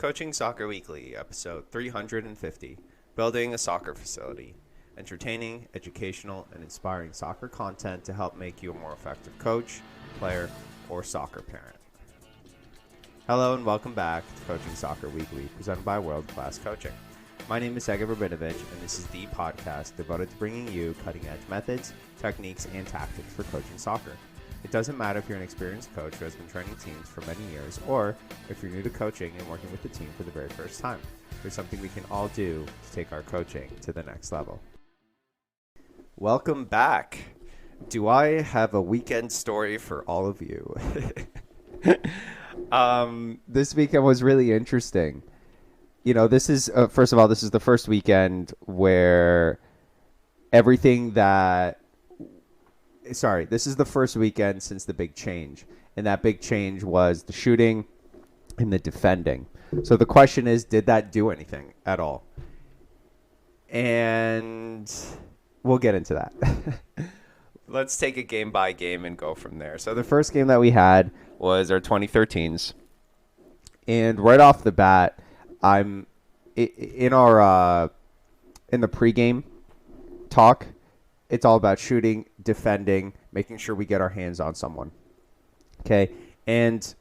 Coaching Soccer Weekly, episode 350, Building a Soccer Facility, entertaining, educational, and inspiring soccer content to help make you a more effective coach, player, or soccer parent. Hello and welcome back to Coaching Soccer Weekly, presented by World Class Coaching. My name is Sega Rabinovich, and this is the podcast devoted to bringing you cutting-edge methods, techniques, and tactics for coaching soccer. It doesn't matter if you're an experienced coach who has been training teams for many years, or if you're new to coaching and working with the team for the very first time. There's something we can all do to take our coaching to the next level. Welcome back. Do I have a weekend story for all of you? This weekend was really interesting. You know, this is, first of all, this is the first weekend where this is the first weekend since the big change. And that big change was the shooting and the defending. So the question is, did that do anything at all? And we'll get into that. Let's take it game by game and go from there. So the first game that we had was our 2013s. And right off the bat, I'm in the pregame talk. It's all about shooting, defending, making sure we get our hands on someone. Okay, and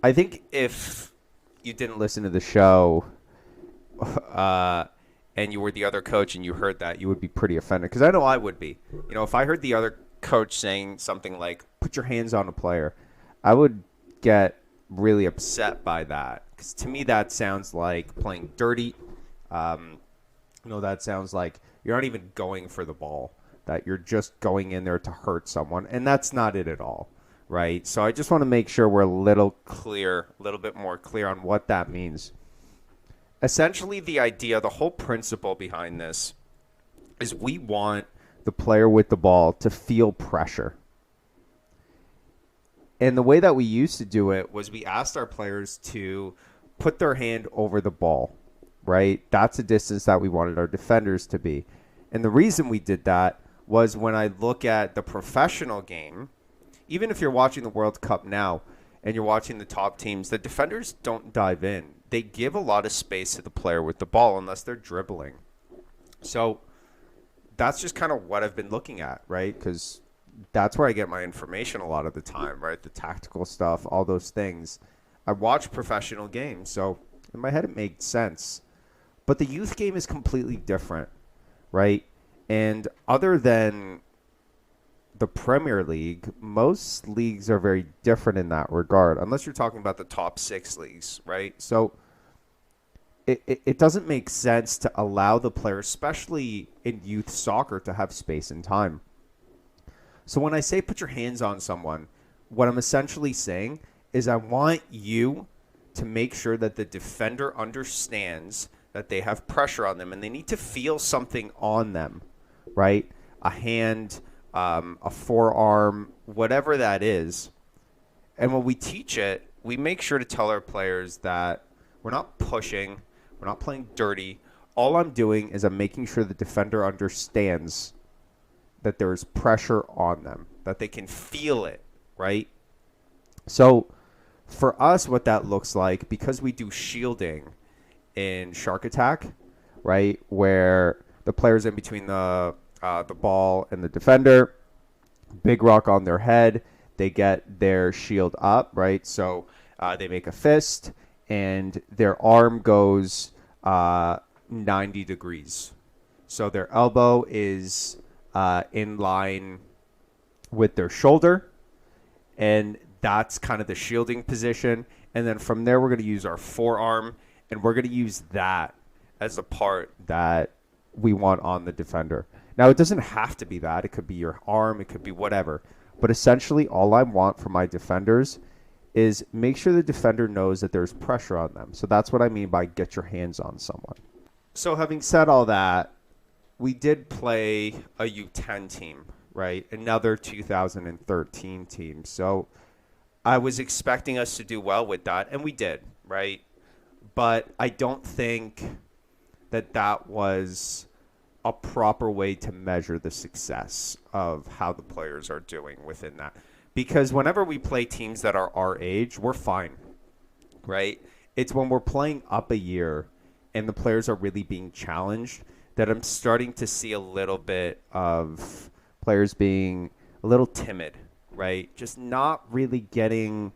I think if you didn't listen to the show, and you were the other coach and you heard that, you would be pretty offended. Because I know I would be. You know, if I heard the other coach saying something like, "Put your hands on a player," I would get really upset by that. Because to me, that sounds like playing dirty. That sounds like you're not even going for the ball, that you're just going in there to hurt someone. And that's not it at all, right? So I just want to make sure we're a little bit more clear on what that means. Essentially, the idea, the whole principle behind this is we want the player with the ball to feel pressure. And the way that we used to do it was we asked our players to put their hand over the ball, right? That's the distance that we wanted our defenders to be. And the reason we did that was when I look at the professional game, even if you're watching the World Cup now and you're watching the top teams, the defenders don't dive in. They give a lot of space to the player with the ball unless they're dribbling. So that's just kind of what I've been looking at, right? Because that's where I get my information a lot of the time, right? The tactical stuff, all those things. I watch professional games, so in my head it made sense. But the youth game is completely different, right? And other than the Premier League, most leagues are very different in that regard, unless you're talking about the top 6 leagues, right? So it doesn't make sense to allow the player, especially in youth soccer, to have space and time. So when I say put your hands on someone, what I'm essentially saying is I want you to make sure that the defender understands that they have pressure on them and they need to feel something on them, right? A hand, a forearm, whatever that is. And when we teach it, we make sure to tell our players that we're not pushing, we're not playing dirty. All I'm doing is I'm making sure the defender understands that there's pressure on them, that they can feel it, right? So for us, what that looks like, because we do shielding in Shark Attack, right, where the player's in between the ball and the defender, big rock on their head, they get their shield up, right? So they make a fist, and their arm goes 90 degrees. So their elbow is in line with their shoulder, and that's kind of the shielding position. And then from there, we're going to use our forearm, and we're going to use that as the part that we want on the defender. Now, it doesn't have to be that. It could be your arm. It could be whatever. But essentially, all I want from my defenders is make sure the defender knows that there's pressure on them. So that's what I mean by get your hands on someone. So having said all that, we did play a U10 team, right? Another 2013 team. So I was expecting us to do well with that, and we did, right? But I don't think that was a proper way to measure the success of how the players are doing within that. Because whenever we play teams that are our age, we're fine, right? it's when we're playing up a year and the players are really being challenged that I'm starting to see a little bit of players being a little timid, right? Just not really getting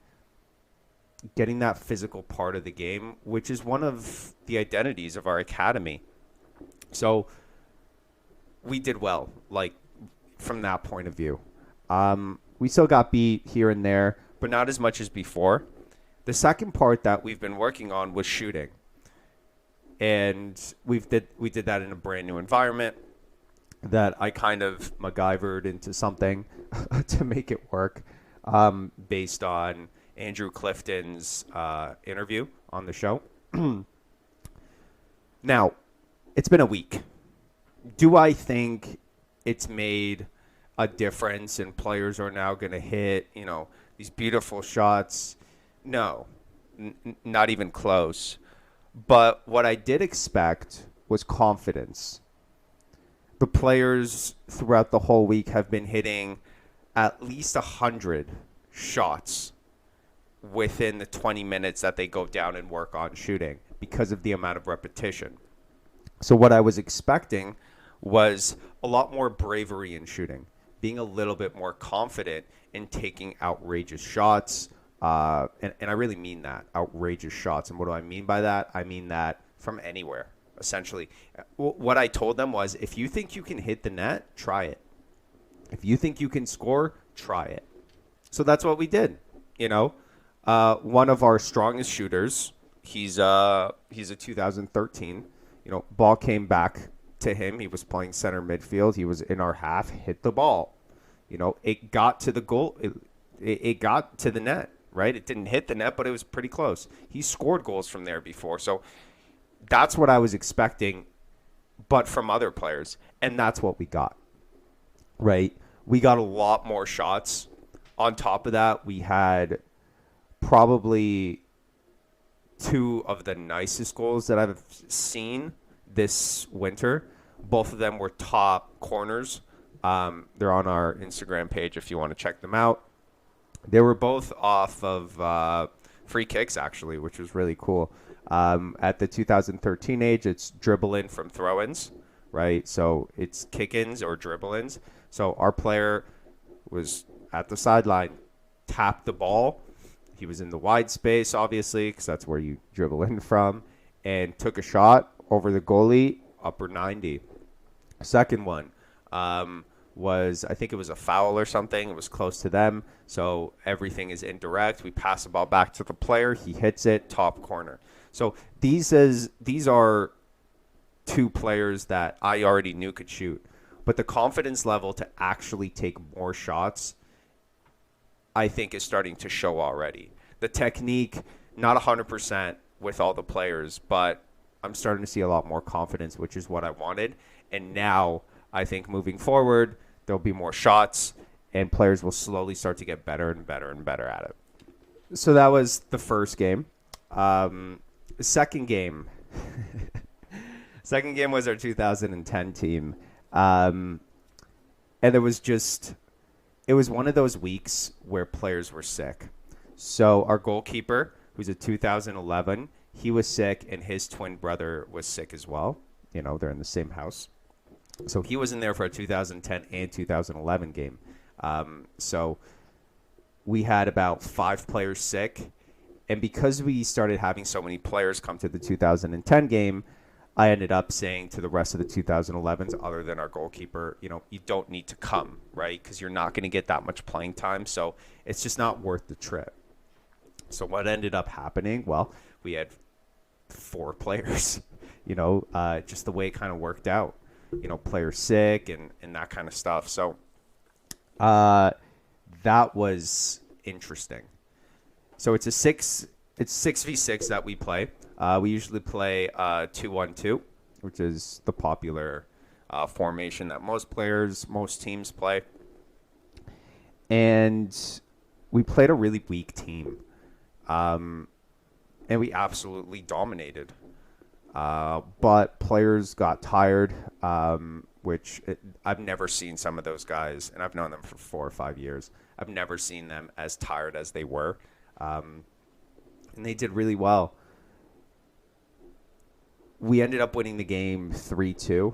that physical part of the game, which is one of the identities of our academy. So we did well, like from that point of view. We still got beat here and there, but not as much as before. The second part that we've been working on was shooting, and we did that in a brand new environment that I kind of MacGyvered into something to make it work, based on Andrew Clifton's interview on the show. Now, it's been a week. Do I think it's made a difference and players are now going to hit, these beautiful shots? No, not even close. But what I did expect was confidence. The players throughout the whole week have been hitting at least 100 shots within the 20 minutes that they go down and work on shooting because of the amount of repetition. So what I was expecting was a lot more bravery in shooting, being a little bit more confident in taking outrageous shots. And I really mean that, outrageous shots. And what do I mean by that? I mean that from anywhere, essentially. What I told them was, if you think you can hit the net, try it. If you think you can score, try it. So that's what we did. One of our strongest shooters, he's a 2013. Ball came back to him. He was playing center midfield. He was in our half, hit the ball. It got to the goal. It got to the net, right? It didn't hit the net, but it was pretty close. He scored goals from there before. So that's what I was expecting, but from other players. And that's what we got, right? We got a lot more shots. On top of that, we had probably two of the nicest goals that I've seen this winter. Both of them were top corners. They're on our Instagram page if you want to check them out. They were both off of free kicks, actually, which was really cool. At the 2013 age, it's dribble in from throw-ins, right? So it's kick-ins or dribble-ins. So our player was at the sideline, tapped the ball. He was in the wide space, obviously, because that's where you dribble in from, and took a shot over the goalie, upper 90. Second one was, I think it was a foul or something. It was close to them, so everything is indirect. We pass the ball back to the player. He hits it, top corner. So these are two players that I already knew could shoot. But the confidence level to actually take more shots, I think, is starting to show already. The technique, not 100% with all the players, but I'm starting to see a lot more confidence, which is what I wanted. And now I think moving forward, there'll be more shots and players will slowly start to get better and better and better at it. So that was the first game. Second game. Second game was our 2010 team. And it was one of those weeks where players were sick. So our goalkeeper, who's a 2011, he was sick, and his twin brother was sick as well. They're in the same house. So he wasn't there for a 2010 and 2011 game. So we had about 5 players sick. And because we started having so many players come to the 2010 game, I ended up saying to the rest of the 2011s, other than our goalkeeper, you don't need to come, right? Because you're not going to get that much playing time. So it's just not worth the trip. So what ended up happening? Well, we had 4 players, just the way it kind of worked out, players sick and that kind of stuff. So that was interesting. So it's 6v6 that we play. We usually play 2-1-2, which is the popular formation that most teams play. And we played a really weak team. And we absolutely dominated. But players got tired, I've never seen some of those guys, and I've known them for 4 or 5 years. I've never seen them as tired as they were. And they did really well. we ended up winning the game 3-2,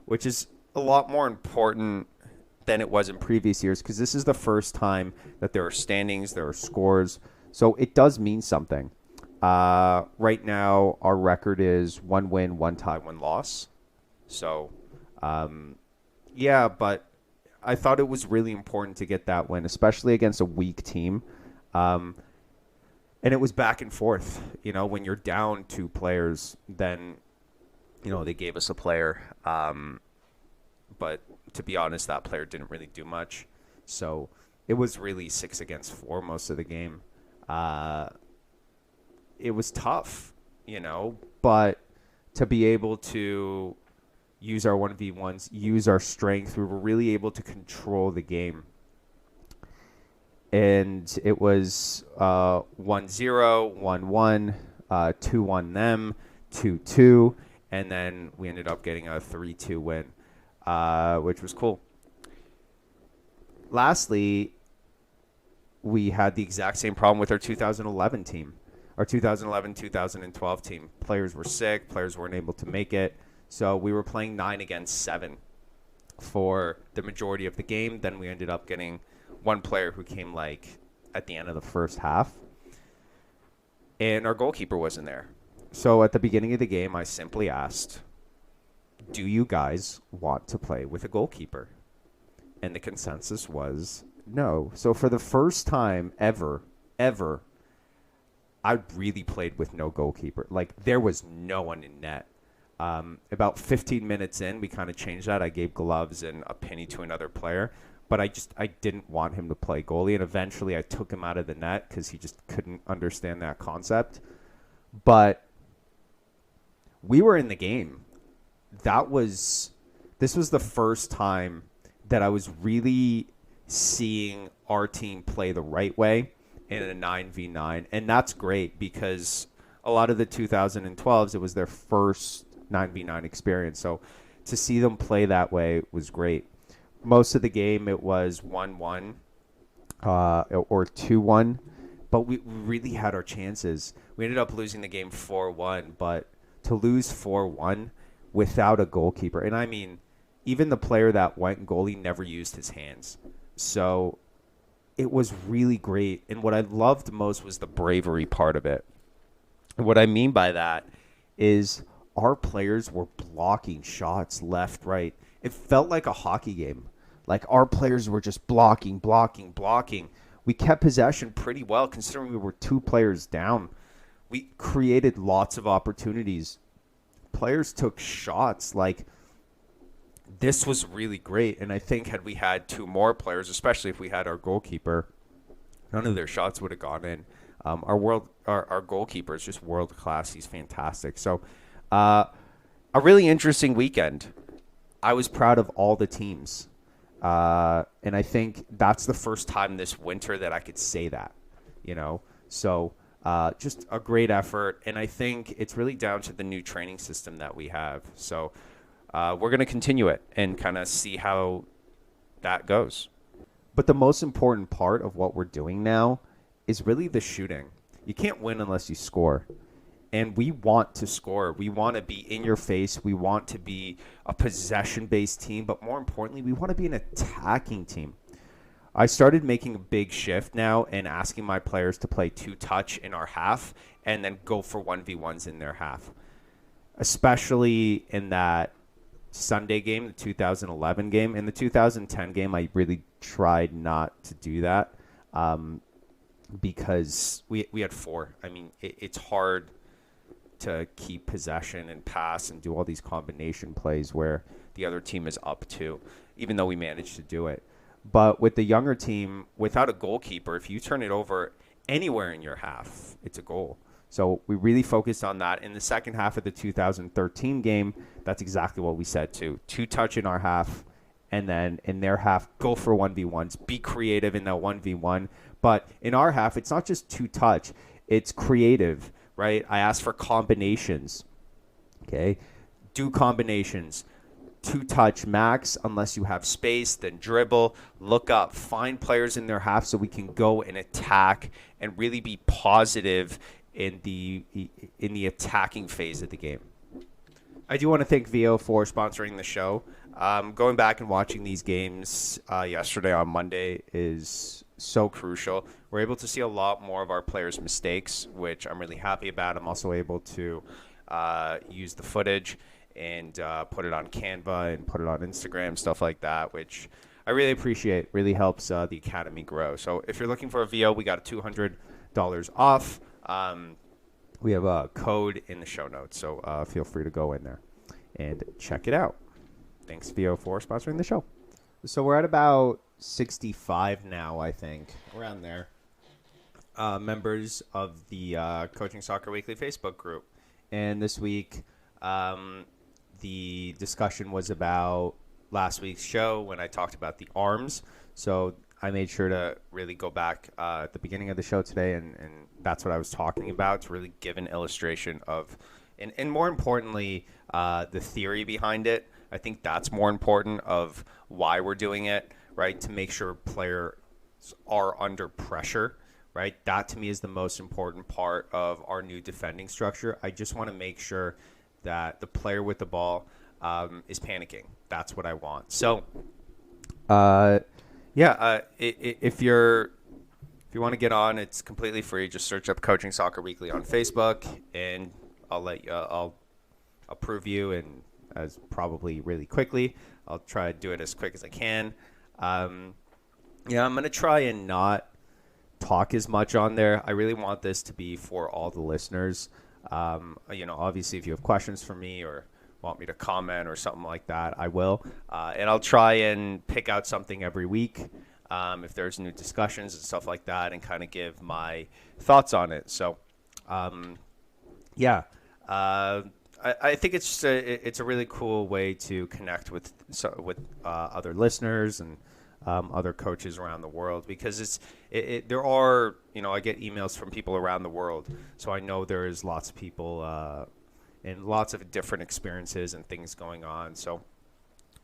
which is a lot more important than it was in previous years because this is the first time that there are standings, there are scores. So it does mean something. Right now, our record is 1 win, 1 tie, 1 loss. So, yeah, but I thought it was really important to get that win, especially against a weak team. And it was back and forth. You know, when you're down 2 players, then, you know, they gave us a player. But to be honest, that player didn't really do much. So it was really 6 against 4 most of the game. It was tough, you know, but to be able to use our 1v1s, use our strength, we were really able to control the game. And it was 1-0, 1-1, 2-1 them, 2-2, and then we ended up getting a 3-2 win, which was cool. Lastly, we had the exact same problem with our 2011 team. Our 2011-2012 team. Players were sick. Players weren't able to make it. So we were playing 9 against 7 for the majority of the game. Then we ended up getting one player who came like at the end of the first half. And our goalkeeper wasn't there. So at the beginning of the game, I simply asked, do you guys want to play with a goalkeeper? And the consensus was no. So for the first time ever, I really played with no goalkeeper. Like, there was no one in net. About 15 minutes in, we kind of changed that. I gave gloves and a penny to another player. But I didn't want him to play goalie. And eventually I took him out of the net because he just couldn't understand that concept. But we were in the game. This was the first time that I was really seeing our team play the right way in a 9v9, and that's great because a lot of the 2012s, it was their first 9v9 experience, so to see them play that way was great. Most of the game it was 1-1 or 2-1, but we really had our chances. We ended up losing the game 4-1, but to lose 4-1 without a goalkeeper, and I mean, even the player that went goalie never used his hands, so it was really great. And what I loved most was the bravery part of it. And what I mean by that is our players were blocking shots left, right. It felt like a hockey game. Like, our players were just blocking. We kept possession pretty well considering we were 2 players down. We created lots of opportunities. Players took shots. Like, this was really great, and I think had we had 2 more players, especially if we had our goalkeeper, none of their shots would have gone in. Our goalkeeper is just world class. He's fantastic. So, a really interesting weekend. I was proud of all the teams, and I think that's the first time this winter that I could say that. You know, so just a great effort, and I think it's really down to the new training system that we have. So. We're going to continue it and kind of see how that goes. But the most important part of what we're doing now is really the shooting. You can't win unless you score. And we want to score. We want to be in your face. We want to be a possession-based team. But more importantly, we want to be an attacking team. I started making a big shift now and asking my players to play 2-touch in our half and then go for 1v1s in their half. Especially in that Sunday game, the 2011 game. In the 2010 game, I really tried not to do that because we had 4. I mean, it's hard to keep possession and pass and do all these combination plays where the other team is up 2, even though we managed to do it. But with the younger team, without a goalkeeper, if you turn it over anywhere in your half, it's a goal. So we really focused on that. In the second half of the 2013 game, that's exactly what we said too. 2-touch in our half, and then in their half, go for 1v1s. Be creative in that 1v1. But in our half, it's not just 2-touch. It's creative, right? I asked for combinations, okay? Do combinations. 2-touch max unless you have space, then dribble, look up, find players in their half so we can go and attack and really be positive in the attacking phase of the game. I do want to thank VO for sponsoring the show. Going back and watching these games yesterday on Monday is so crucial. We're able to see a lot more of our players' mistakes, which I'm really happy about. I'm also able to use the footage and put it on Canva and put it on Instagram, stuff like that, which I really appreciate. Really helps the academy grow. So if you're looking for a VO, we got a $200 off. We have a code in the show notes, so feel free to go in there and check it out. Thanks, VO, for sponsoring the show. So we're at about 65 now, I think, around there. Members of the Coaching Soccer Weekly Facebook group. And this week, the discussion was about last week's show when I talked about the arms. So I made sure to really go back at the beginning of the show today, and that's what I was talking about, to really give an illustration of, and more importantly, the theory behind it. I think that's more important, of why we're doing it, right? To make sure players are under pressure, right? That to me is the most important part of our new defending structure. I just want to make sure that the player with the ball is panicking. That's what I want. So, if you want to get on, it's completely free. Just search up Coaching Soccer Weekly on Facebook, and I'll approve you, and as probably really quickly. I'll try to do it as quick as I can. I'm gonna try and not talk as much on there. I really want this to be for all the listeners. Obviously, if you have questions for me or want me to comment or something like that, I will. And I'll try and pick out something every week if there's new discussions and stuff like that, and kind of give my thoughts on it. So, I think it's a really cool way to connect with other listeners and other coaches around the world, because there are, I get emails from people around the world, so I know there is lots of people and lots of different experiences and things going on. So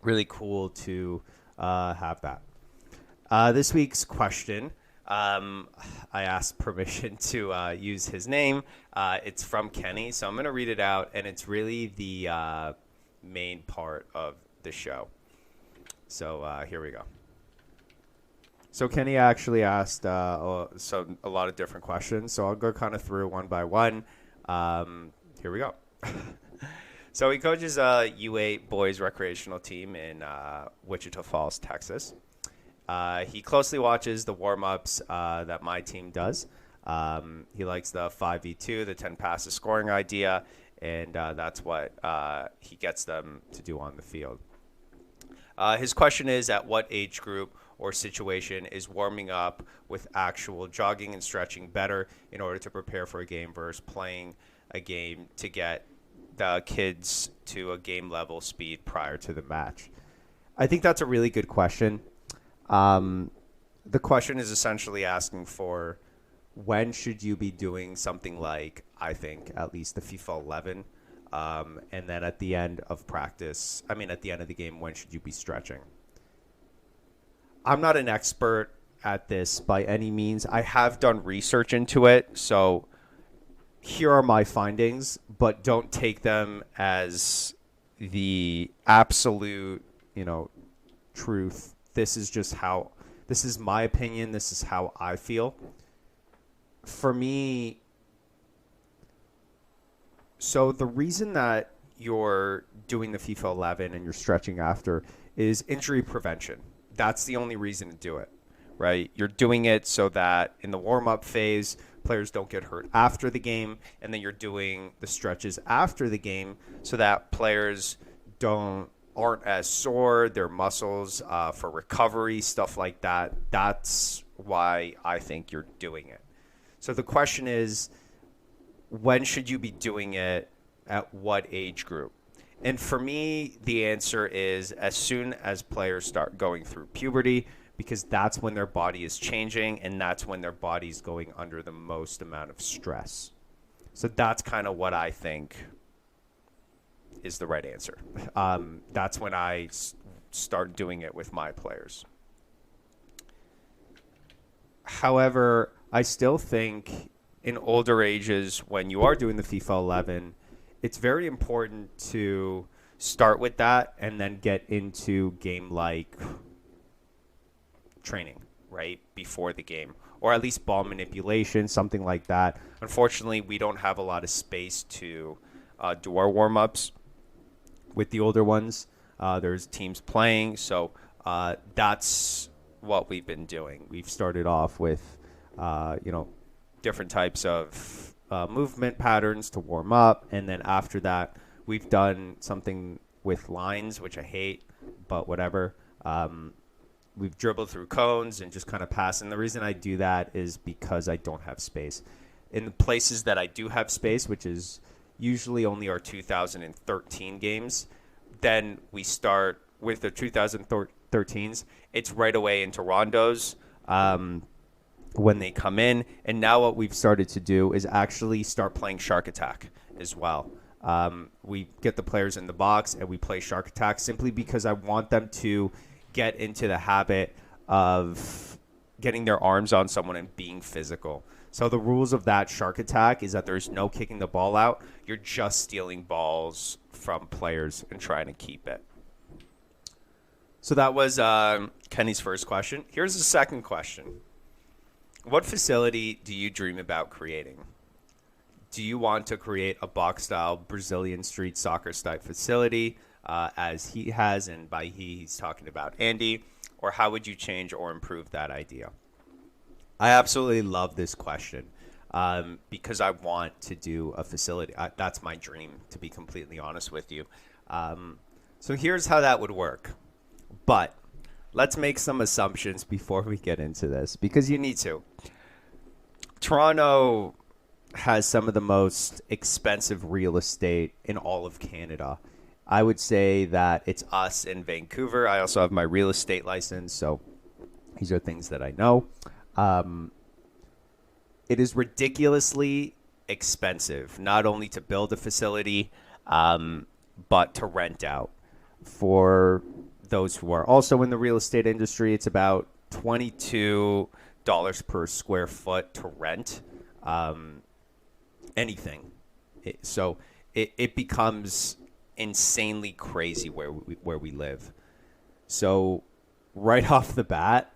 really cool to have that. This week's question, I asked permission to use his name. It's from Kenny, so I'm going to read it out, and it's really the main part of the show. So here we go. So Kenny actually asked a lot of different questions, so I'll go kind of through one by one. Here we go. So he coaches a U8 boys recreational team in Wichita Falls, Texas. He closely watches the warm-ups that my team does. He likes the 5v2, the 10 passes scoring idea, and that's what he gets them to do on the field. His question is, at what age group or situation is warming up with actual jogging and stretching better in order to prepare for a game versus playing a game to get the kids to a game level speed prior to the match? I think that's a really good question. The question is essentially asking for, when should you be doing something like, I think, at least the FIFA 11, and then at the end of at the end of the game, when should you be stretching? I'm not an expert at this by any means. I have done research into it, so here are my findings, but don't take them as the absolute, truth. This is my opinion. This is how I feel. For me, so the reason that you're doing the FIFA 11 and you're stretching after is injury prevention. That's the only reason to do it, right? You're doing it so that in the warm-up phase, players don't get hurt after the game, and then you're doing the stretches after the game so that players aren't as sore, their muscles for recovery, stuff like that. That's why I think you're doing it. So the question is, when should you be doing it, at what age group? And for me, the answer is as soon as players start going through puberty, because that's when their body is changing and that's when their body's going under the most amount of stress. So that's kind of what I think is the right answer. That's when I start doing it with my players. However, I still think in older ages, when you are doing the FIFA 11, it's very important to start with that and then get into game like training, right? Before the game, or at least ball manipulation, something like that. Unfortunately, we don't have a lot of space to do our warm ups with the older ones. There's teams playing, so that's what we've been doing. We've started off with, different types of movement patterns to warm up, and then after that, we've done something with lines, which I hate, but whatever. We've dribbled through cones and just kind of pass. And the reason I do that is because I don't have space. In the places that I do have space, which is usually only our 2013 games, then we start with the 2013s. It's right away into rondos when they come in. And now what we've started to do is actually start playing Shark Attack as well. We get the players in the box and we play Shark Attack simply because I want them to get into the habit of getting their arms on someone and being physical. So the rules of that Shark Attack is that there's no kicking the ball out. You're just stealing balls from players and trying to keep it. So that was Kenny's first question. Here's the second question. What facility do you dream about creating? Do you want to create a box-style Brazilian street soccer style facility, as he has, and by he's talking about Andy, or how would you change or improve that idea? I absolutely love this question because I want to do a facility. That's my dream, to be completely honest with you. So here's how that would work. But let's make some assumptions before we get into this, because you need to. Toronto has some of the most expensive real estate in all of Canada. I would say that it's us in Vancouver. I also have my real estate license, so these are things that I know. It is ridiculously expensive, not only to build a facility, but to rent out. For those who are also in the real estate industry, it's about $22 per square foot to rent anything. It becomes insanely crazy where we live. So right off the bat,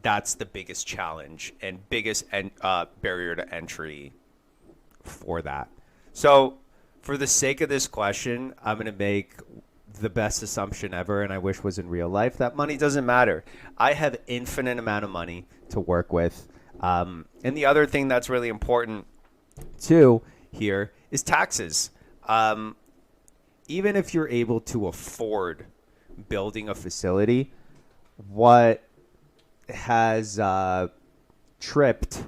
that's the biggest challenge and biggest barrier to entry for that. So for the sake of this question, I'm going to make the best assumption ever, and I wish was in real life, that money doesn't matter. I have infinite amount of money to work with. And the other thing that's really important too here is taxes. Even if you're able to afford building a facility, what has tripped,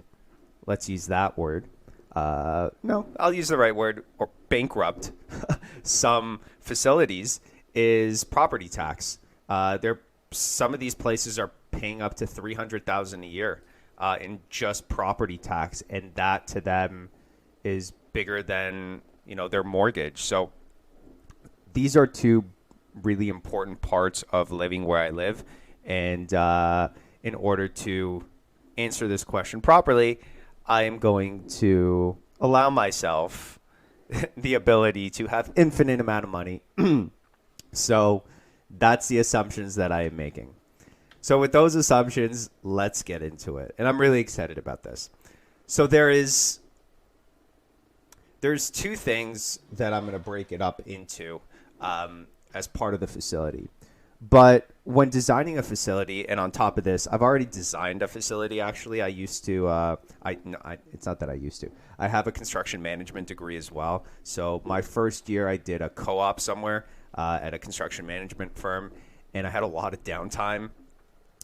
let's use that word. No, I'll use the right word, or bankrupt some facilities is property tax. Some of these places are paying up to $300,000 a year in just property tax, and that to them is bigger than their mortgage. So these are two really important parts of living where I live, and in order to answer this question properly, I am going to allow myself the ability to have infinite amount of money. So that's the assumptions that I am making. So with those assumptions, let's get into it. And I'm really excited about this. So there's two things that I'm going to break it up into as part of the facility. But when designing a facility, and on top of this, I've already designed a facility. Actually, I used to. It's not that I used to. I have a construction management degree as well. So my first year, I did a co-op somewhere at a construction management firm, and I had a lot of downtime,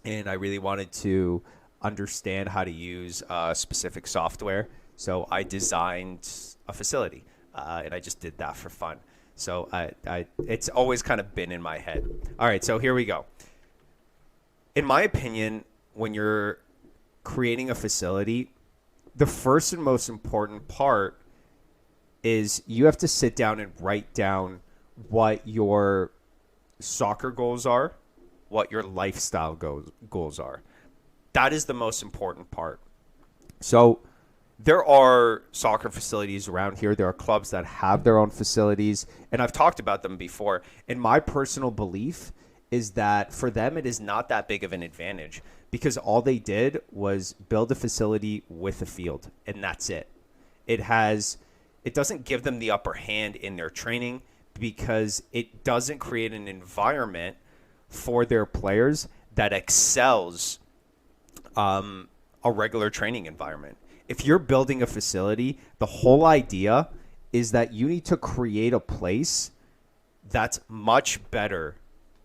and I really wanted to understand how to use specific software. So I designed a facility, and I just did that for fun. So it's always kind of been in my head. All right, so here we go. In my opinion, when you're creating a facility, the first and most important part is you have to sit down and write down what your soccer goals are, what your lifestyle goals are. That is the most important part. So there are soccer facilities around here. There are clubs that have their own facilities, and I've talked about them before. And my personal belief is that for them, it is not that big of an advantage because all they did was build a facility with a field, and that's it. It doesn't give them the upper hand in their training because it doesn't create an environment for their players that excels a regular training environment. If you're building a facility, the whole idea is that you need to create a place that's much better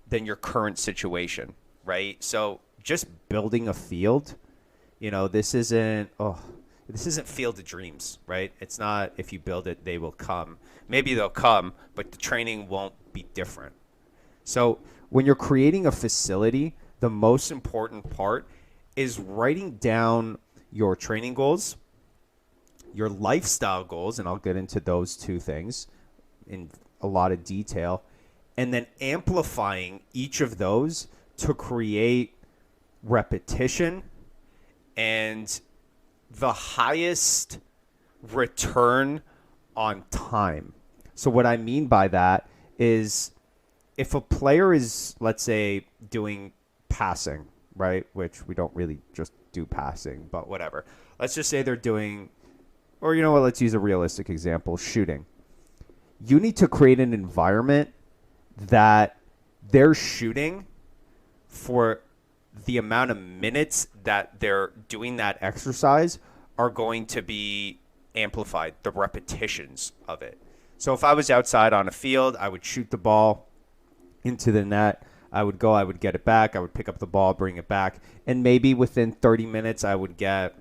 than your current situation, right? So just building a field, this isn't Field of Dreams, right? It's not if you build it, they will come. Maybe they'll come, but the training won't be different. So when you're creating a facility, the most important part is writing down your training goals, your lifestyle goals, and I'll get into those two things in a lot of detail, and then amplifying each of those to create repetition and the highest return on time. So what I mean by that is if a player is, let's say, doing passing, right, which we don't really just do passing, but whatever. Let's just say they're doing, or you know what, let's use a realistic example, shooting. You need to create an environment that they're shooting for the amount of minutes that they're doing that exercise are going to be amplified, the repetitions of it. So if I was outside on a field, I would shoot the ball into the net. I would get it back. I would pick up the ball, bring it back. And maybe within 30 minutes, I would get,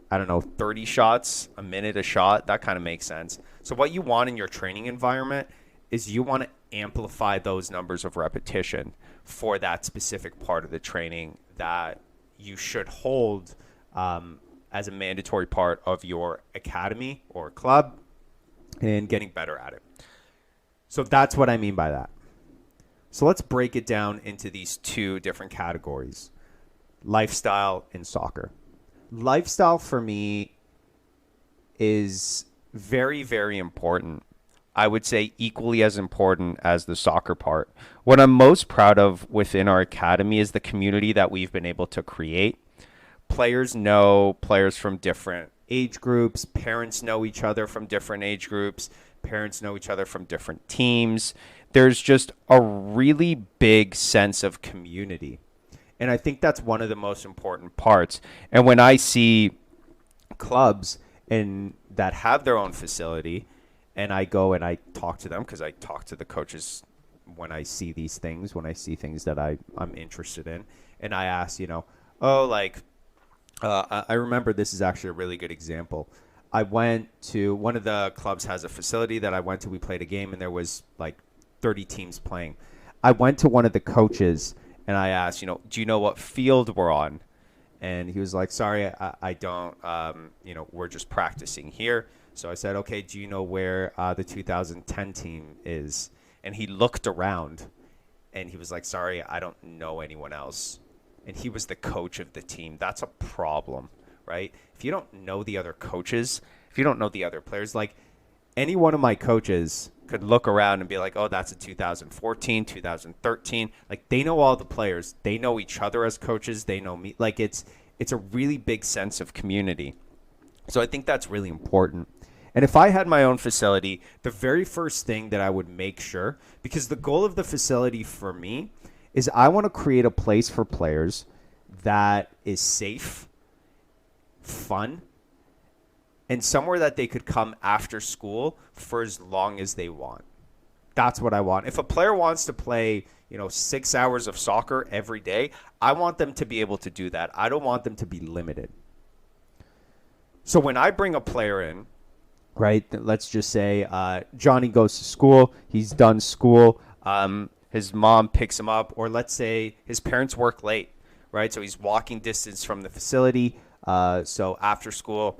30 shots, a minute a shot. That kind of makes sense. So what you want in your training environment is you want to amplify those numbers of repetition for that specific part of the training that you should hold as a mandatory part of your academy or club and getting better at it. So that's what I mean by that. So let's break it down into these two different categories, lifestyle and soccer. Lifestyle for me is very, very important. I would say equally as important as the soccer part. What I'm most proud of within our academy is the community that we've been able to create. Players know players from different age groups. Parents know each other from different age groups. Parents know each other from different teams. There's just a really big sense of community. And I think that's one of the most important parts. And when I see clubs that have their own facility, and I go and I talk to them because I talk to the coaches when I see these things, when I see things that I'm interested in. And I ask, I remember this is actually a really good example. I went to one of the clubs has a facility that I went to. We played a game and there was like 30 teams playing. I went to one of the coaches and I asked, do you know what field we're on? And he was like, sorry, I don't, we're just practicing here. So I said, okay, do you know where the 2010 team is? And he looked around and he was like, sorry, I don't know anyone else. And he was the coach of the team. That's a problem, right? If you don't know the other coaches, if you don't know the other players, like any one of my coaches could look around and be like, oh, that's a 2014, 2013. Like they know all the players. They know each other as coaches. They know me. Like it's a really big sense of community. So I think that's really important. And if I had my own facility, the very first thing that I would make sure, because the goal of the facility for me is I want to create a place for players that is safe, fun, and somewhere that they could come after school for as long as they want. That's what I want. If a player wants to play, 6 hours of soccer every day, I want them to be able to do that. I don't want them to be limited. So when I bring a player in, right, let's just say Johnny goes to school, he's done school, his mom picks him up, or let's say his parents work late, right? So he's walking distance from the facility. So after school,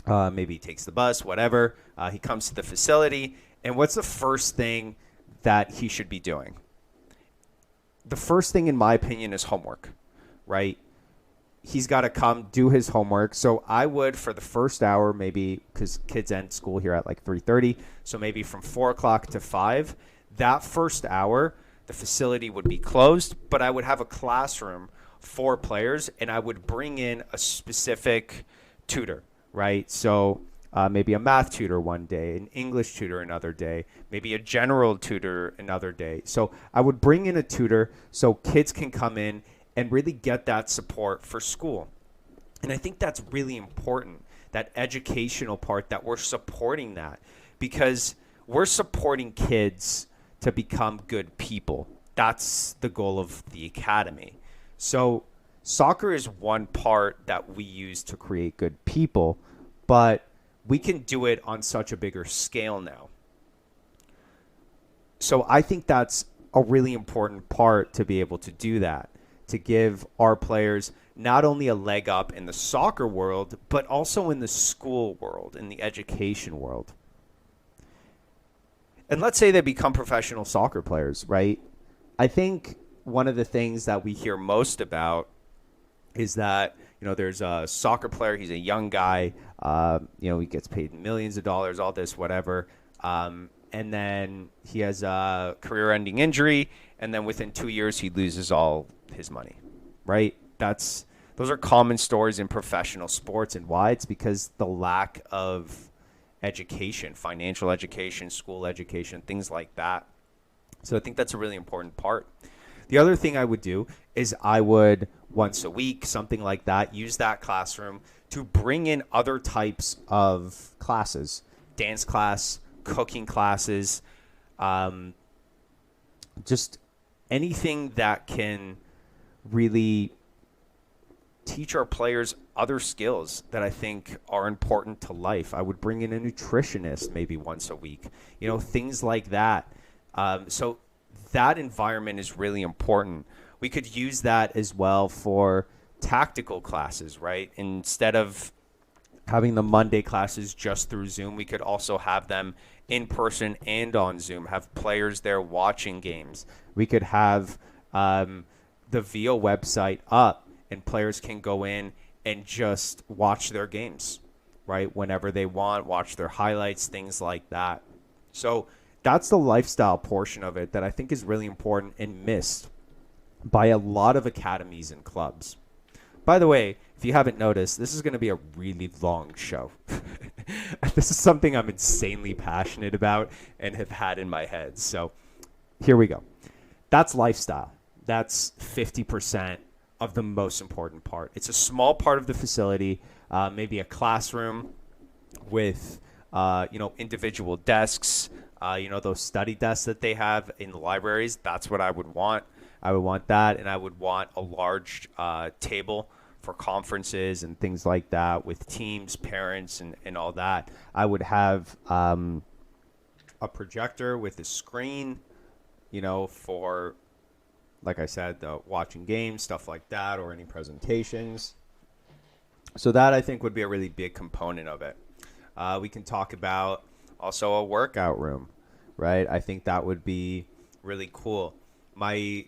maybe he takes the bus, whatever. He comes to the facility. And what's the first thing that he should be doing? The first thing, in my opinion, is homework, right? he's got to come do his homework. So I would, for the first hour, maybe because kids end school here at like 3:30, so maybe from 4 o'clock to 5. That first hour, the facility would be closed, but I would have a classroom for players, and I would bring in a specific tutor, right? So maybe a math tutor one day, an English tutor another day, maybe a general tutor another day. So I would bring in a tutor so kids can come in and really get that support for school. And I think that's really important, that educational part, that we're supporting that, because we're supporting kids to become good people. That's the goal of the academy. So soccer is one part that we use to create good people, but we can do it on such a bigger scale now. So I think that's a really important part, to be able to do that, to give our players not only a leg up in the soccer world, but also in the school world, in the education world. And let's say they become professional soccer players, right? I think one of the things that we hear most about is that, there's a soccer player, he's a young guy, he gets paid millions of dollars, all this, whatever. And then he has a career-ending injury, and then within 2 years, he loses all his money, right? Those are common stories in professional sports. And why? It's because the lack of education, financial education, school education, things like that. So I think that's a really important part. The other thing I would do is I would, once a week, something like that, use that classroom to bring in other types of classes, dance class, cooking classes, just anything that can really teach our players other skills that I think are important to life. I would bring in a nutritionist maybe once a week, things like that. So that environment is really important. We could use that as well for tactical classes, right? Instead of having the Monday classes just through Zoom, we could also have them in person and on Zoom, have players there watching games. We could have the VO website up, and players can go in and just watch their games, right? Whenever they want, watch their highlights, things like that. So that's the lifestyle portion of it that I think is really important and missed by a lot of academies and clubs. By the way, if you haven't noticed, this is going to be a really long show. This is something I'm insanely passionate about and have had in my head. So here we go. That's lifestyle. That's 50% of the most important part. It's a small part of the facility, maybe a classroom with, individual desks, those study desks that they have in the libraries. That's what I would want. I would want that, and I would want a large table for conferences and things like that with teams, parents, and all that. I would have a projector with a screen, for, like I said, the watching games, stuff like that, or any presentations. So that, I think, would be a really big component of it. We can talk about also a workout room, right? I think that would be really cool. My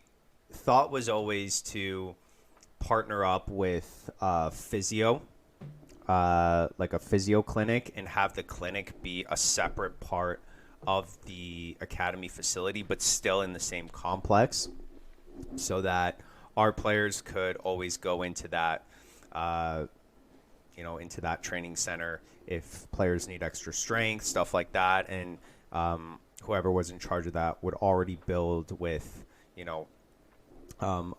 thought was always to partner up with physio, like a physio clinic, and have the clinic be a separate part of the academy facility, but still in the same complex, so that our players could always go into that, into that training center if players need extra strength, stuff like that. And whoever was in charge of that would already build with,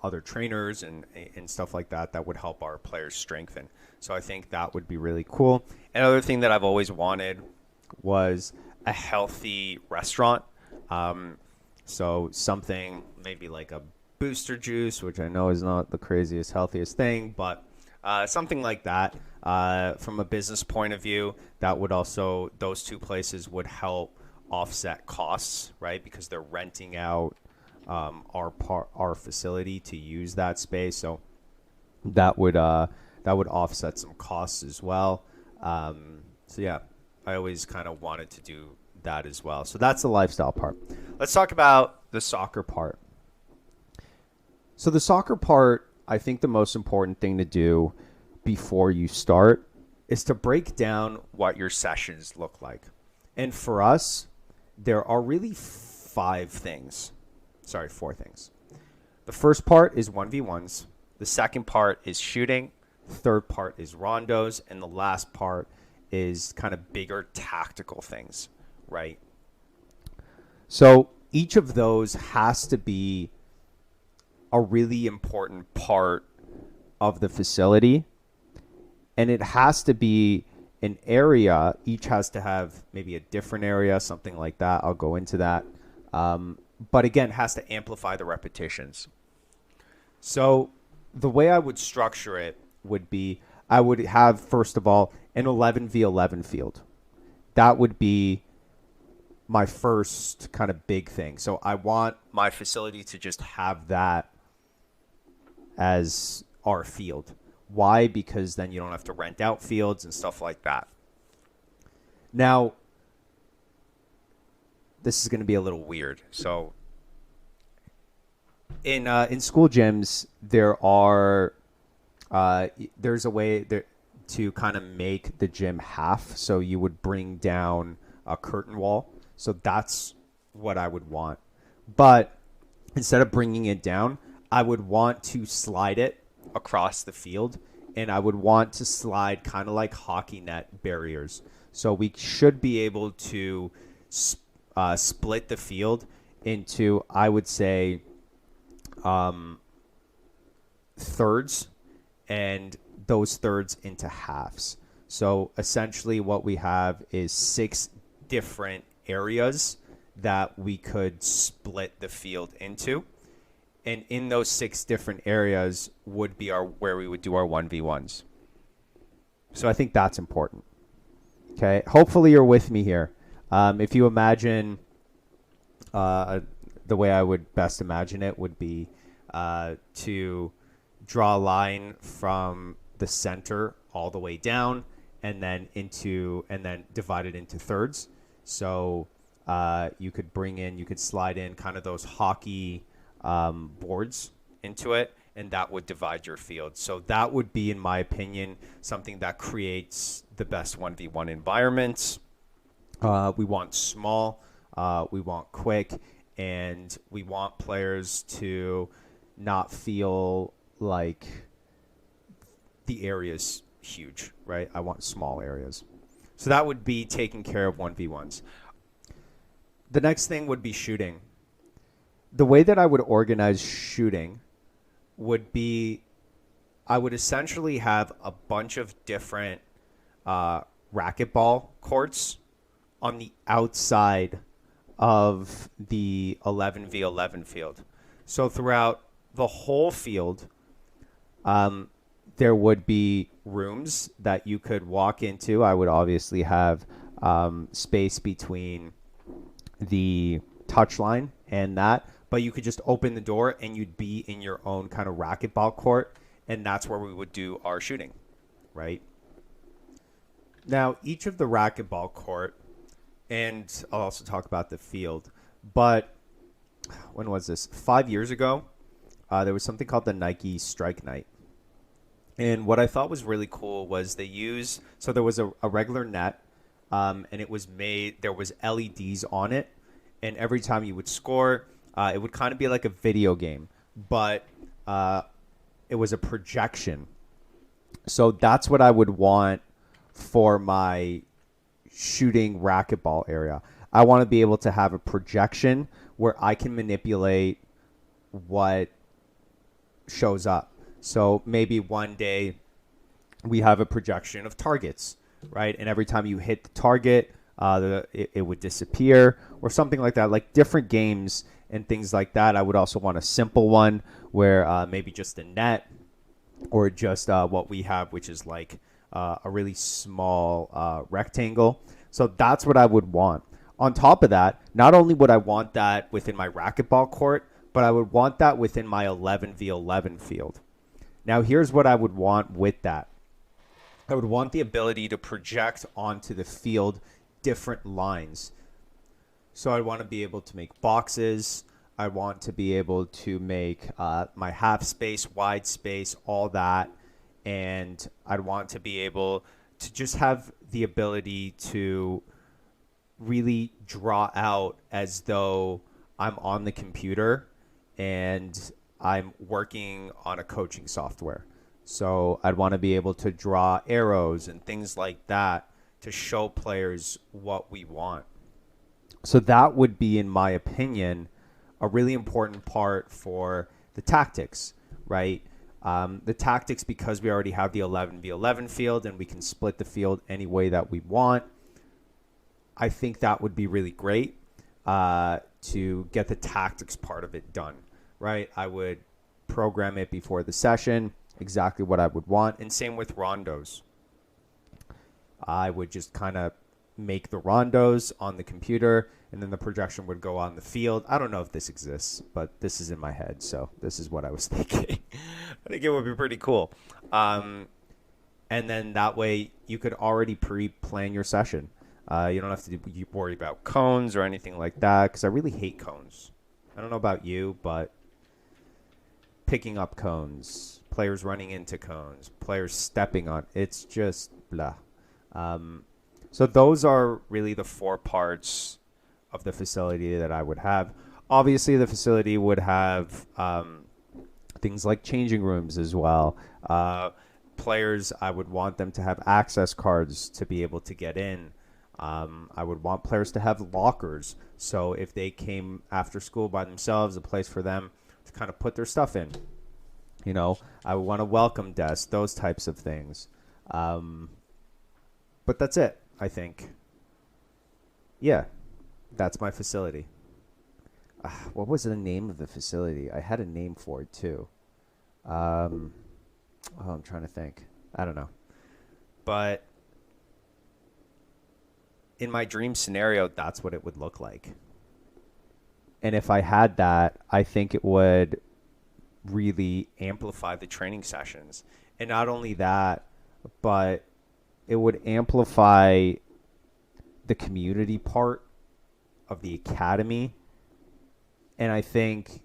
other trainers and stuff like that would help our players strengthen. So I think that would be really cool. Another thing that I've always wanted was a healthy restaurant. So something maybe like a booster juice, which I know is not the craziest, healthiest thing, but something like that. From a business point of view, that would also, those two places would help offset costs, right? Because they're renting out our facility to use that space. So that would offset some costs as well. So yeah, I always kind of wanted to do that as well. So that's the lifestyle part. Let's talk about the soccer part. So the soccer part, I think the most important thing to do before you start is to break down what your sessions look like. And for us, there are really four things. The first part is 1v1s. The second part is shooting. The third part is rondos. And the last part is kind of bigger tactical things, right? So each of those has to be a really important part of the facility. And it has to be an area. Each has to have maybe a different area, something like that. I'll go into that. But again, has to amplify the repetitions. So the way I would structure it would be I would have, first of all, an 11v11 field. That would be my first kind of big thing. So I want my facility to just have that as our field. Why? Because then you don't have to rent out fields and stuff like that. Now, this is going to be a little weird. So in school gyms, there's a way to kind of make the gym half. So you would bring down a curtain wall. So that's what I would want. But instead of bringing it down, I would want to slide it across the field, and I would want to slide kind of like hockey net barriers. So we should be able to split the field into, I would say, thirds, and those thirds into halves. So essentially what we have is 6 different areas that we could split the field into. And in those 6 different areas would be where we would do our 1v1s. So I think that's important. Okay. Hopefully you're with me here. If you imagine, the way I would best imagine it would be to draw a line from the center all the way down and then divide it into thirds. So you could slide in kind of those hockey boards into it, and that would divide your field. So that would be, in my opinion, something that creates the best 1v1 environments. We want small, we want quick, and we want players to not feel like the area's huge, right? I want small areas. So that would be taking care of 1v1s. The next thing would be shooting. The way that I would organize shooting would be I would essentially have a bunch of different racquetball courts on the outside of the 11v11 field. So throughout the whole field, there would be rooms that you could walk into. I would obviously have space between the touchline and that, but you could just open the door and you'd be in your own kind of racquetball court, and that's where we would do our shooting, right? Now, each of the racquetball court, and I'll also talk about the field, but when was this? 5 years ago, there was something called the Nike Strike Night. And what I thought was really cool was so there was a regular net, and there was LEDs on it. And every time you would score, it would kind of be like a video game, but it was a projection. So that's what I would want for my shooting racquetball area. I want to be able to have a projection where I can manipulate what shows up. So maybe one day we have a projection of targets, right? And every time you hit the target, it would disappear or something like that, like different games and things like that. I would also want a simple one where maybe just a net or just what we have, which is like a really small rectangle. So that's what I would want. On top of that, not only would I want that within my racquetball court, but I would want that within my 11v11 field. Now, here's what I would want with that. I would want the ability to project onto the field different lines. So I want to be able to make boxes. I want to be able to make my half space, wide space, all that. And I'd want to be able to just have the ability to really draw out as though I'm on the computer and I'm working on a coaching software. So I'd want to be able to draw arrows and things like that to show players what we want. So that would be, in my opinion, a really important part for the tactics, right? The tactics, because we already have the 11v11 field and we can split the field any way that we want. I think that would be really great to get the tactics part of it done, right? I would program it before the session, exactly what I would want. And same with rondos. I would just kind of make the rondos on the computer, and then the projection would go on the field. I don't know if this exists, but this is in my head, so this is what I was thinking. I think it would be pretty cool. And then that way you could already pre-plan your session. You don't have to worry about cones or anything like that, because I really hate cones. I don't know about you, but picking up cones, players running into cones, players stepping on, it's just blah. So those are really the 4 parts of the facility that I would have. Obviously, the facility would have things like changing rooms as well. Players, I would want them to have access cards to be able to get in. I would want players to have lockers. So if they came after school by themselves, a place for them to kind of put their stuff in. You know, I would want a welcome desk, those types of things. But that's it, I think. Yeah, that's my facility. What was the name of the facility? I had a name for it too. I'm trying to think. I don't know. But in my dream scenario, that's what it would look like. And if I had that, I think it would really amplify the training sessions. And not only that, but it would amplify the community part of the academy. And I think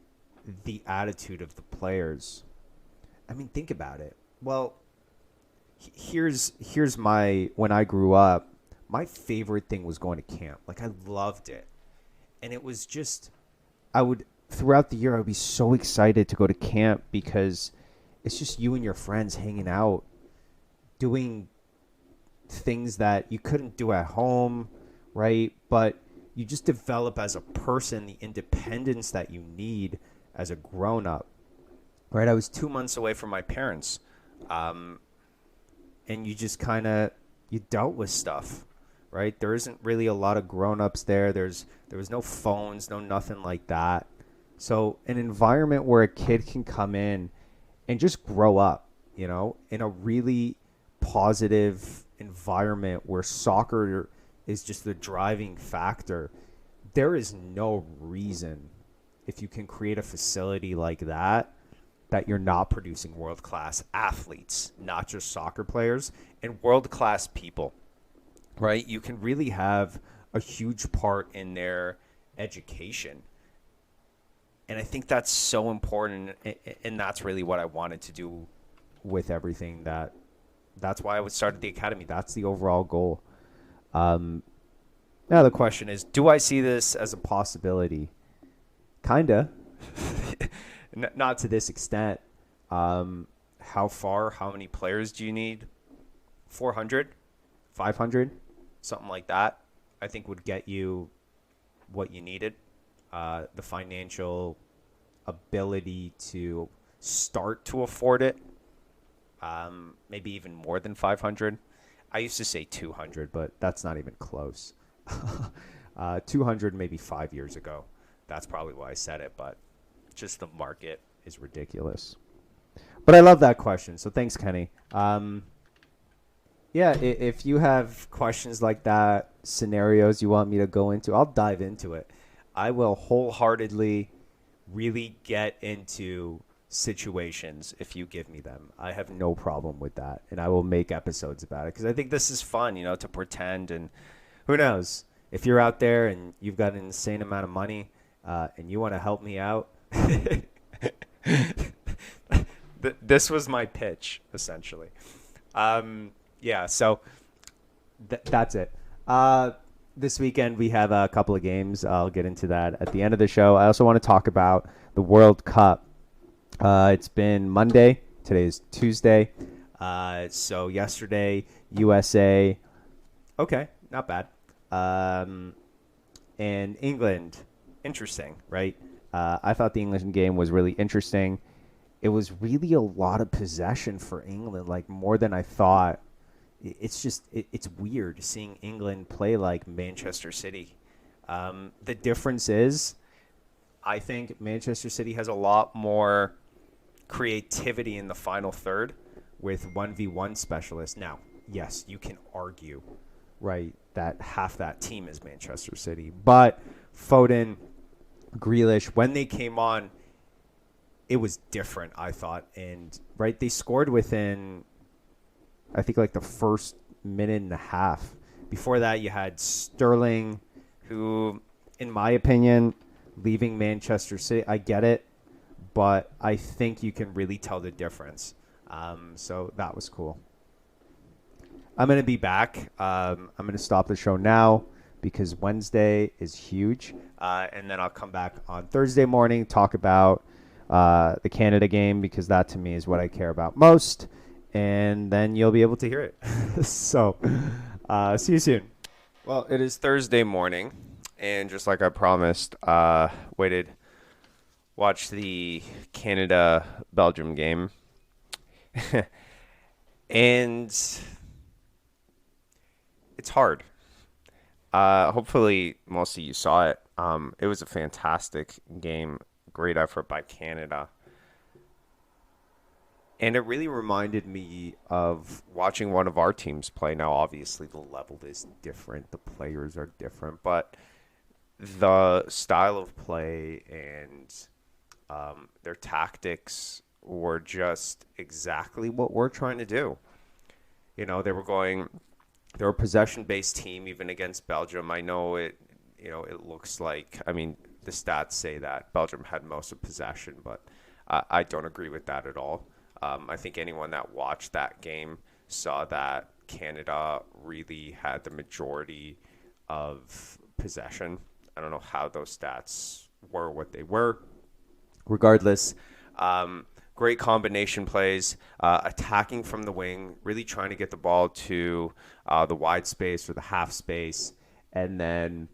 the attitude of the players. I mean, think about it. Well, here's my, when I grew up, my favorite thing was going to camp. Like, I loved it. And it was just, throughout the year, I would be so excited to go to camp because it's just you and your friends hanging out, doing things that you couldn't do at home, right? But you just develop as a person the independence that you need as a grown-up, right? I was 2 months away from my parents, and you just kind of, you dealt with stuff, right? There isn't really a lot of grown-ups there. There was no phones, no nothing like that. So an environment where a kid can come in and just grow up, you know, in a really positive environment where soccer is just the driving factor. There is no reason, if you can create a facility like that, that you're not producing world-class athletes, not just soccer players, and world-class people, right? You can really have a huge part in their education. And I think that's so important, and that's really what I wanted to do with everything. That's why I would start at the academy. That's the overall goal. Now the question is, do I see this as a possibility? Kinda. Not to this extent. How far? How many players do you need? 400? 500? Something like that, I think would get you what you needed. The financial ability to start to afford it. Maybe even more than 500. I used to say 200, but that's not even close. 200 maybe 5 years ago. That's probably why I said it, but just the market is ridiculous. But I love that question, so thanks, Kenny. Yeah, if you have questions like that, scenarios you want me to go into, I'll dive into it. I will wholeheartedly really get into situations if you give me them. I have no problem with that, and I will make episodes about it because I think this is fun, you know, to pretend. And who knows, if you're out there and you've got an insane amount of money and you want to help me out. This was my pitch, essentially. Yeah, so that's it. This weekend we have a couple of games. I'll get into that at the end of the show. I also want to talk about the World Cup. It's been Monday. Today is Tuesday. So yesterday, USA. Okay, not bad. Um, and England, interesting, right? I thought the England game was really interesting. It was really a lot of possession for England, like more than I thought. It's just it's weird seeing England play like Manchester City. The difference is, I think Manchester City has a lot more creativity in the final third with 1v1 specialists. Now, yes, you can argue, right, that half that team is Manchester City. But Foden, Grealish, when they came on, it was different, I thought. And, right, they scored within, I think, like the first minute and a half. Before that, you had Sterling, who, in my opinion, leaving Manchester City, I get it, but I think you can really tell the difference. So that was cool. I'm going to be back. I'm going to stop the show now because Wednesday is huge. And then I'll come back on Thursday morning, talk about the Canada game because that to me is what I care about most. And then you'll be able to hear it. So see you soon. Well, it is Thursday morning. And just like I promised, watched the Canada-Belgium game. And it's hard. Hopefully, most of you saw it. It was a fantastic game. Great effort by Canada. And it really reminded me of watching one of our teams play. Now, obviously, the level is different. The players are different. But the style of play and their tactics were just exactly what we're trying to do. You know, they were a possession-based team even against Belgium. I know it, it looks like, I mean, the stats say that Belgium had most of possession, but I don't agree with that at all. I think anyone that watched that game saw that Canada really had the majority of possession. I don't know how those stats were what they were. Regardless, great combination plays, attacking from the wing, really trying to get the ball to the wide space or the half space, and then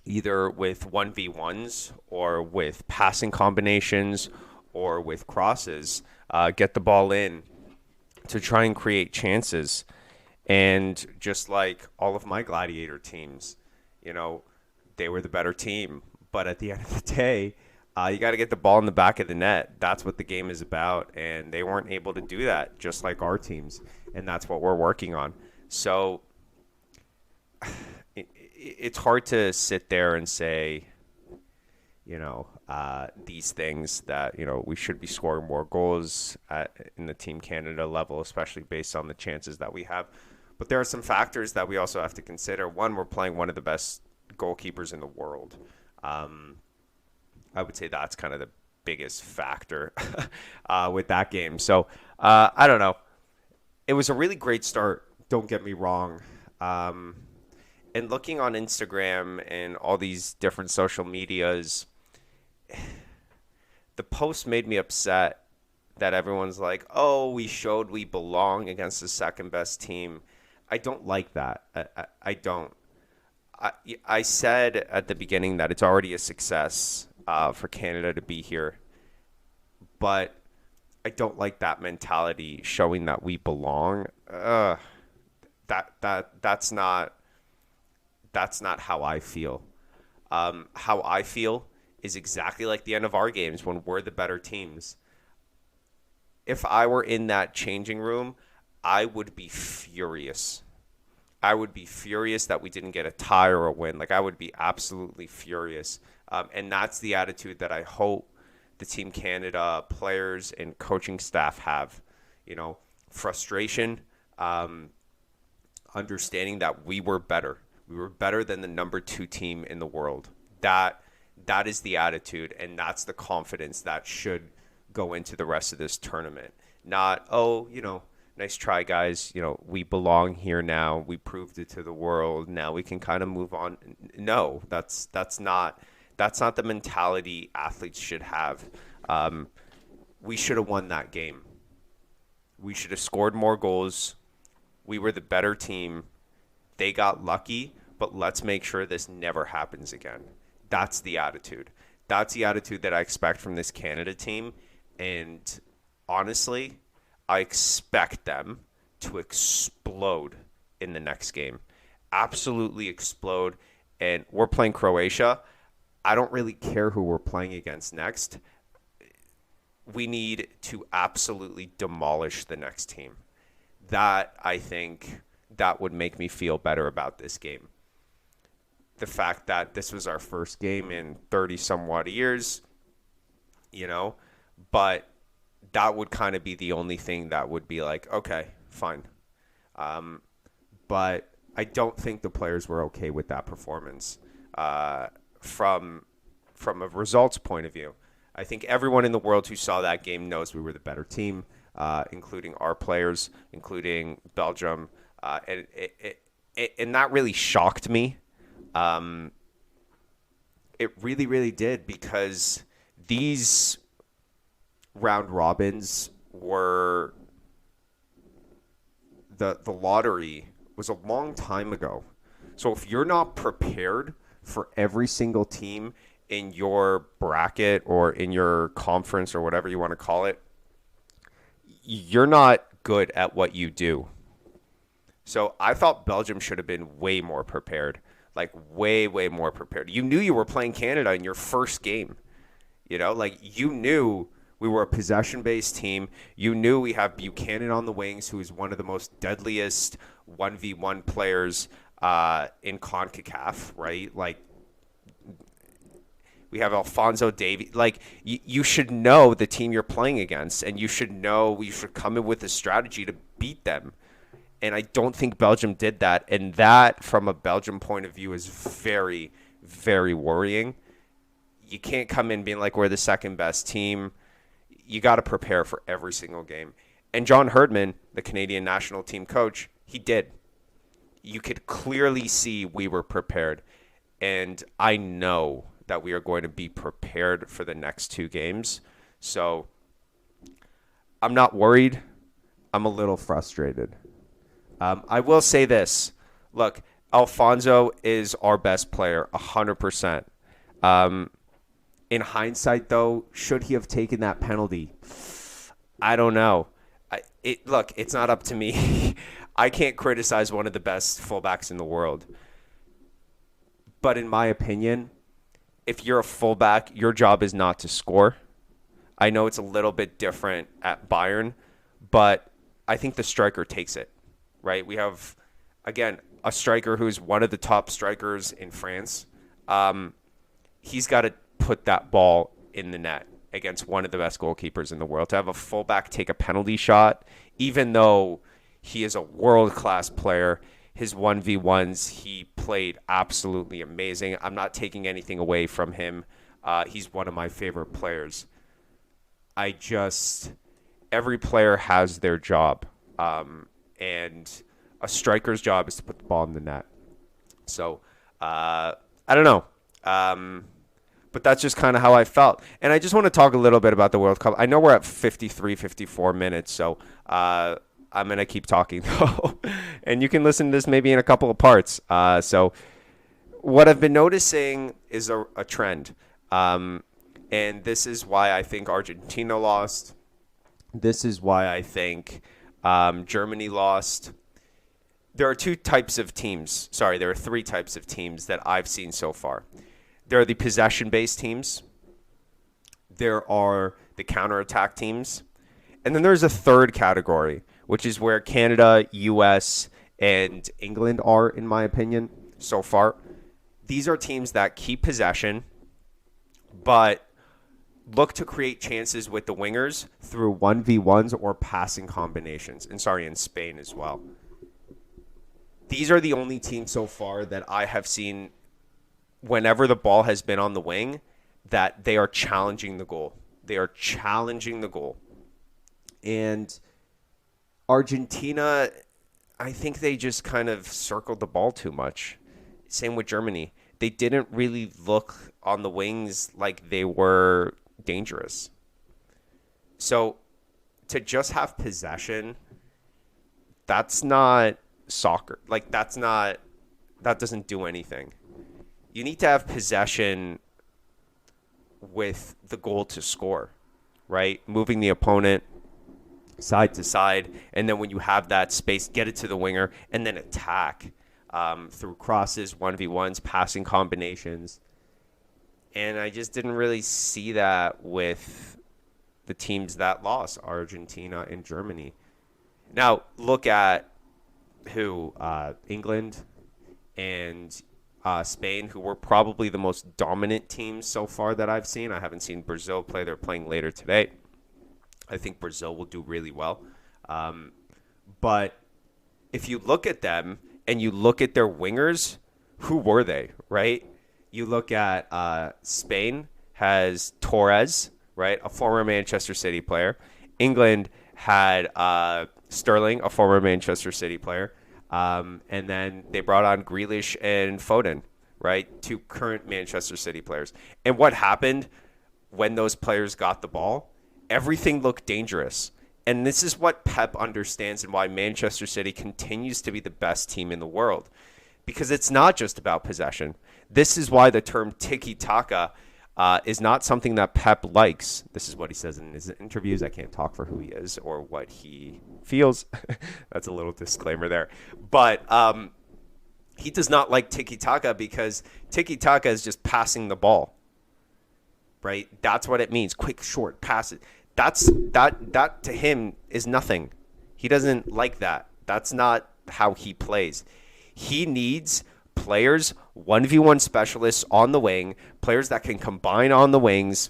either with 1v1s or with passing combinations or with crosses, get the ball in to try and create chances. And just like all of my Gladiator teams, they were the better team. But at the end of the day, you got to get the ball in the back of the net. That's what the game is about. And they weren't able to do that, just like our teams. And that's what we're working on. So it's hard to sit there and say, these things that, we should be scoring more goals in the Team Canada level, especially based on the chances that we have. But there are some factors that we also have to consider. One, we're playing one of the best goalkeepers in the world. I would say that's kind of the biggest factor with that game. So I don't know. It was a really great start. Don't get me wrong. And looking on Instagram and all these different social medias, the post made me upset that everyone's like, oh, we showed we belong against the second best team. I don't like that. I don't. I said at the beginning that it's already a success for Canada to be here, but I don't like that mentality showing that we belong. That's not how I feel. How I feel is exactly like the end of our games when we're the better teams. If I were in that changing room, I would be furious. I would be furious that we didn't get a tie or a win. Like, I would be absolutely furious. And that's the attitude that I hope the Team Canada players and coaching staff have. Frustration, understanding that we were better. We were better than the number 2 team in the world. That That is the attitude, and that's the confidence that should go into the rest of this tournament. Not, oh, nice try, guys. We belong here now. We proved it to the world. Now we can kind of move on. No, that's not the mentality athletes should have. We should have won that game. We should have scored more goals. We were the better team. They got lucky, but let's make sure this never happens again. That's the attitude. That's the attitude that I expect from this Canada team. And honestly, I expect them to explode in the next game. Absolutely explode. And we're playing Croatia. I don't really care who we're playing against next. We need to absolutely demolish the next team. That, I think, that would make me feel better about this game. The fact that this was our first game in 30-somewhat years, but that would kind of be the only thing that would be like, okay, fine. But I don't think the players were okay with that performance from a results point of view. I think everyone in the world who saw that game knows we were the better team, including our players, including Belgium. And that really shocked me. It really, really did, because these round robins were the lottery was a long time ago. So if you're not prepared for every single team in your bracket or in your conference or whatever you want to call it, you're not good at what you do. So I thought Belgium should have been way more prepared, like way, way more prepared. You knew you were playing Canada in your first game. You knew we were a possession-based team. You knew we have Buchanan on the wings, who is one of the most deadliest 1v1 players in CONCACAF, right? Like, we have Alphonso Davies. Like, you should know the team you're playing against, and you should come in with a strategy to beat them. And I don't think Belgium did that. And that, from a Belgium point of view, is very, very worrying. You can't come in being like, we're the second best team. You got to prepare for every single game. And John Herdman, the Canadian national team coach, he did. You could clearly see we were prepared. And I know that we are going to be prepared for the next two games. So I'm not worried. I'm a little frustrated. I will say this. Look, Alfonso is our best player, 100%. In hindsight, though, should he have taken that penalty? I don't know. Look, it's not up to me. I can't criticize one of the best fullbacks in the world. But in my opinion, if you're a fullback, your job is not to score. I know it's a little bit different at Bayern, but I think the striker takes it, right? We have, again, a striker who's one of the top strikers in France. He's got to put that ball in the net against one of the best goalkeepers in the world. To have a fullback take a penalty shot, even though he is a world-class player, his 1v1s, he played absolutely amazing. I'm not taking anything away from him. He's one of my favorite players. Every player has their job. And a striker's job is to put the ball in the net. So, I don't know. But that's just kind of how I felt. And I just want to talk a little bit about the World Cup. I know we're at 53, 54 minutes, so I'm going to keep talking, though. And you can listen to this maybe in a couple of parts. So what I've been noticing is a trend. And this is why I think Argentina lost. This is why I think Germany lost. There are three types of teams that I've seen so far. There are the possession-based teams. There are the counterattack teams. And then there's a third category, which is where Canada, US, and England are, in my opinion, so far. These are teams that keep possession, but look to create chances with the wingers through 1v1s or passing combinations. And in Spain as well. These are the only teams so far that I have seen whenever the ball has been on the wing, that they are challenging the goal. They are challenging the goal. And Argentina, I think they just kind of circled the ball too much. Same with Germany. They didn't really look on the wings like they were dangerous. So to just have possession, that's not soccer. Like that doesn't do anything. You need to have possession with the goal to score, right? Moving the opponent side to side, and then when you have that space, get it to the winger, and then attack through crosses, 1v1s, passing combinations. And I just didn't really see that with the teams that lost, Argentina and Germany. Now, look at England and Spain, who were probably the most dominant teams so far that I've seen. I haven't seen Brazil play. They're playing later today. I think Brazil will do really well. But if you look at them and you look at their wingers, who were they, right? You look at Spain has Torres, right, a former Manchester City player. England had Sterling, a former Manchester City player. And then they brought on Grealish and Foden, right, two current Manchester City players. And what happened when those players got the ball? Everything looked dangerous. And this is what Pep understands and why Manchester City continues to be the best team in the world. Because it's not just about possession. This is why the term tiki-taka is not something that Pep likes. This is what he says in his interviews. I can't talk for who he is or what he feels. That's a little disclaimer there. But he does not like tiki-taka because tiki-taka is just passing the ball. Right? That's what it means. Quick, short passes. That to him is nothing. He doesn't like that. That's not how he plays. He needs players, 1v1 specialists on the wing, players that can combine on the wings,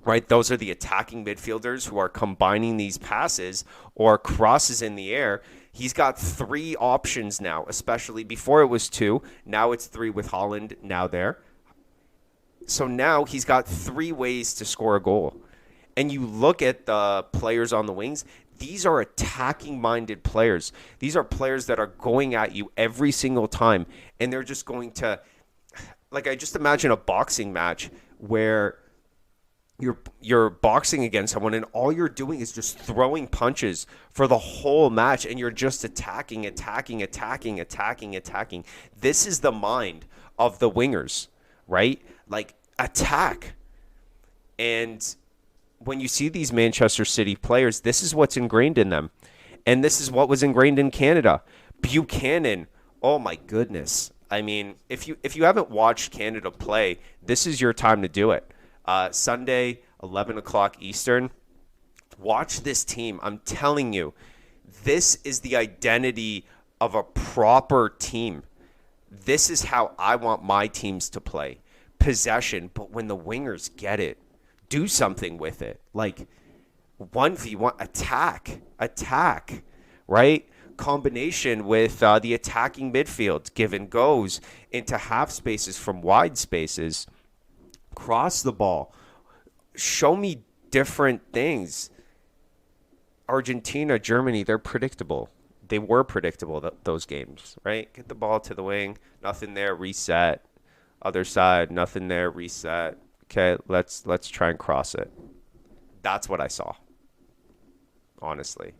right? Those are the attacking midfielders who are combining these passes or crosses in the air. He's got 3 options now, especially before it was 2. Now it's 3 with Holland now there. So now he's got 3 ways to score a goal. And you look at the players on the wings, these are attacking-minded players. These are players that are going at you every single time. And they're just going to, like, I just imagine a boxing match where you're boxing against someone and all you're doing is just throwing punches for the whole match. And you're just attacking. This is the mind of the wingers, right? Like, attack. And when you see these Manchester City players, this is what's ingrained in them. And this is what was ingrained in Canada. Buchanan, oh my goodness. I mean, if you haven't watched Canada play, this is your time to do it. Sunday, 11 o'clock Eastern. Watch this team. I'm telling you, this is the identity of a proper team. This is how I want my teams to play. Possession, but when the wingers get it, do something with it. Like 1v1, attack, right? Combination with the attacking midfield, give and goes into half spaces from wide spaces. Cross the ball. Show me different things. Argentina, Germany, they're predictable. They were predictable, those games, right? Get the ball to the wing, nothing there, reset. Other side, nothing there, reset. Okay, let's try and cross it. That's what I saw, honestly.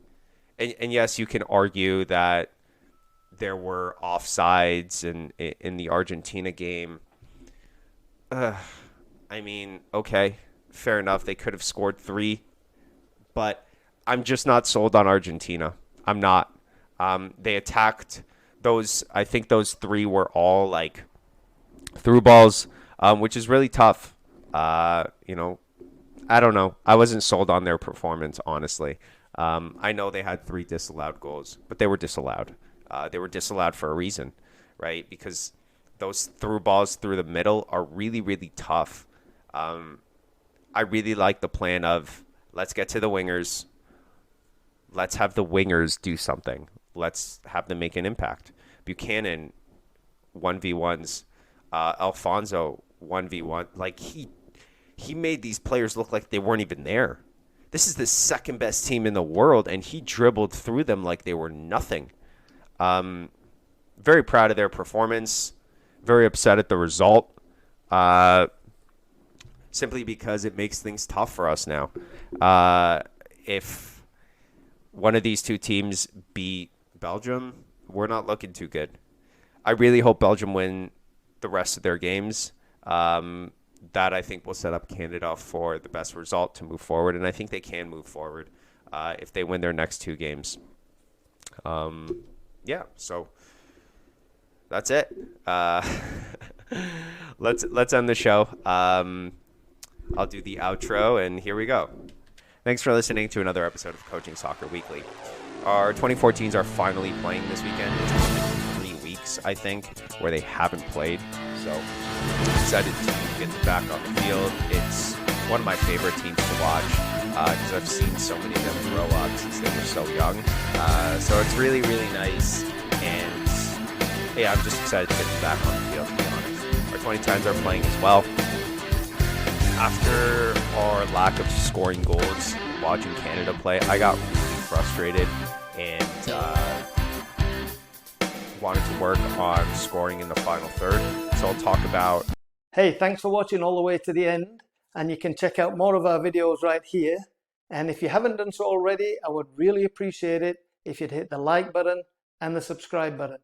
And yes, you can argue that there were offsides in the Argentina game. I mean, okay, fair enough. They could have scored 3, but I'm just not sold on Argentina. I'm not. They attacked those. I think those 3 were all like through balls, which is really tough. I don't know. I wasn't sold on their performance, honestly. I know they had 3 disallowed goals, but they were disallowed. They were disallowed for a reason, right? Because those through balls through the middle are really, really tough. I really like the plan of let's get to the wingers. Let's have the wingers do something. Let's have them make an impact. Buchanan, 1v1s, Alfonso 1v1. Like he made these players look like they weren't even there. This is the second best team in the world, and he dribbled through them like they were nothing. Very proud of their performance. Very upset at the result. Simply because it makes things tough for us now. If one of these two teams beat Belgium, we're not looking too good. I really hope Belgium win the rest of their games. That I think will set up Canada for the best result to move forward, and I think they can move forward if they win their next two games. Yeah, so that's it. Let's end the show. I'll do the outro, and here we go. Thanks for listening to another episode of Coaching Soccer Weekly. Our 2014s are finally playing this weekend. It's been 3 weeks, I think, where they haven't played. So excited to get them back on the field. It's one of my favorite teams to watch because I've seen so many of them grow up since they were so young. So it's really, really nice. And yeah, I'm just excited to get them back on the field, to be honest. Our 2010s are playing as well. After our lack of scoring goals watching Canada play, I got really frustrated and wanted to work on scoring in the final third. So I'll talk about... Hey, thanks for watching all the way to the end, and you can check out more of our videos right here. And if you haven't done so already, I would really appreciate it if you'd hit the like button and the subscribe button.